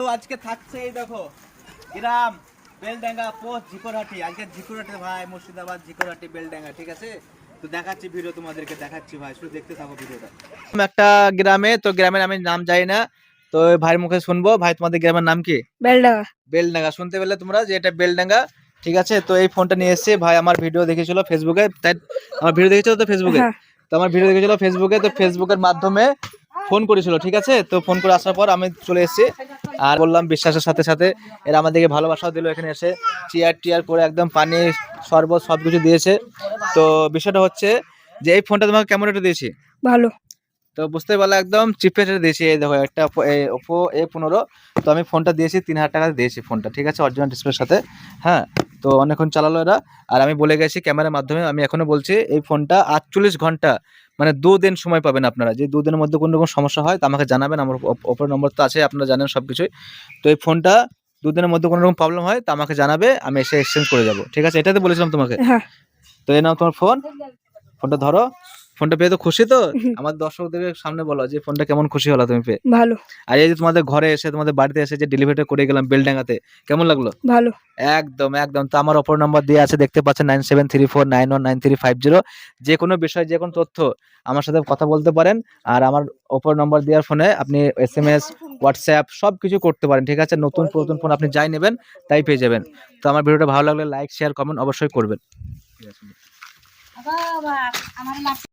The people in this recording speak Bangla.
তো আজকে থাকছে এই দেখো গ্রাম বেলডাঙ্গা পোস্ট ঝিকরহাটি। আজকে ঝিকরহাটি ভাই, মুর্শিদাবাদ ঝিকরহাটি বেলডাঙ্গা, ঠিক আছে? তো দেখাচ্ছি ভিডিও, তোমাদেরকে দেখাচ্ছি ভাই, শুধু দেখতে থাকো ভিডিওটা। একটা গ্রামে, তো গ্রামের আমি নাম জানি না, তো ওই ভাইয়ের মুখে শুনবো। ভাই তোমাদের গ্রামের নাম কি? বেলডাঙ্গা। বেলডাঙ্গা, শুনতে পেলে তোমরা যে এটা বেলডাঙ্গা, ঠিক আছে? তো এই ফোনটা নিয়ে এসেছে ভাই, আমার ভিডিও দেখেছিল ফেসবুকে, তাই আমার ভিডিও দেখেছিল তো ফেসবুকে, হ্যাঁ। তো আমার ভিডিও দেখেছিল ফেসবুকে, তো ফেসবুকের মাধ্যমে ফোন করেছিল, ঠিক আছে? তো ফোন করে আসার পর আমি চলে এসেছি, আর বললাম বিশ্বাসের সাথে সাথে এরা আমাদেরকে ভালোবাসাও দিল, এখানে এসে চেয়ার টিয়ার করে একদম পানি শরবত সব কিছু দিয়েছে। তো বিষয়টা হচ্ছে যে এই ফোনটা তোমাকে কেমন রেটে দিয়েছি? ভালো। তো বুঝতে পারলে একদম চিপে রেটে দিয়েছি। এই দেখো একটা ওপো A15, তো আমি ফোনটা দিয়েছি 3,000 টাকা দিয়েছি ফোনটা, ঠিক আছে? অরিজিনাল ডিসপ্লের সাথে। হ্যাঁ, তো অনেকক্ষণ চালালো এরা, আর আমি বলে গেছি ক্যামেরার মাধ্যমে, আমি এখনো বলছি এই ফোনটা 48 ঘন্টা মানে 2 দিন সময় পাবেন আপনারা। যে 2 দিনের মধ্যে কোনো রকম সমস্যা হয় তো আমাকে জানাবেন, আমার ওপর নম্বর তো আছে, আপনারা জানেন সব কিছুই। তো এই ফোনটা 2 দিনের মধ্যে কোনো রকম প্রবলেম হয় তো আমাকে জানাবে, আমি এসে এক্সচেঞ্জ করে যাবো, ঠিক আছে? এটাতে বলেছিলাম তোমাকে। হ্যাঁ। তো এই নাও তোমার ফোন, ফোনটা ধরো। ফোনটা পেয়ে তো খুশি তো? হুম, আমার দর্শকদের সামনে বলো যে ফোনটা কেমন খুশি হলো তুমি পেয়ে। ভালো। আর এই যে তোমাদের ঘরে এসে, তোমাদের বাড়িতে এসে যে ডেলিভারিটা করে গেলাম বেলডাঙ্গাতে, কেমন লাগলো? ভালো। একদম একদম। তো আমার অপর নম্বর দেওয়া আছে, দেখতে পাচ্ছেন 9734919350। যে কোনো বিষয়, যে কোনো তথ্য আমার সাথে কথা বলতে পারেন। আর আমার অপর নম্বর দেওয়ার ফোনে আপনি SMS, হোয়াটসঅ্যাপ সব কিছু করতে পারেন, ঠিক আছে? নতুন পুরাতন ফোন আপনি যাই নেবেন তাই পেয়ে যাবেন। তো আমার ভিডিওটা ভালো লাগলে লাইক শেয়ার কমেন্ট অবশ্যই করবেন, ঠিক আছে?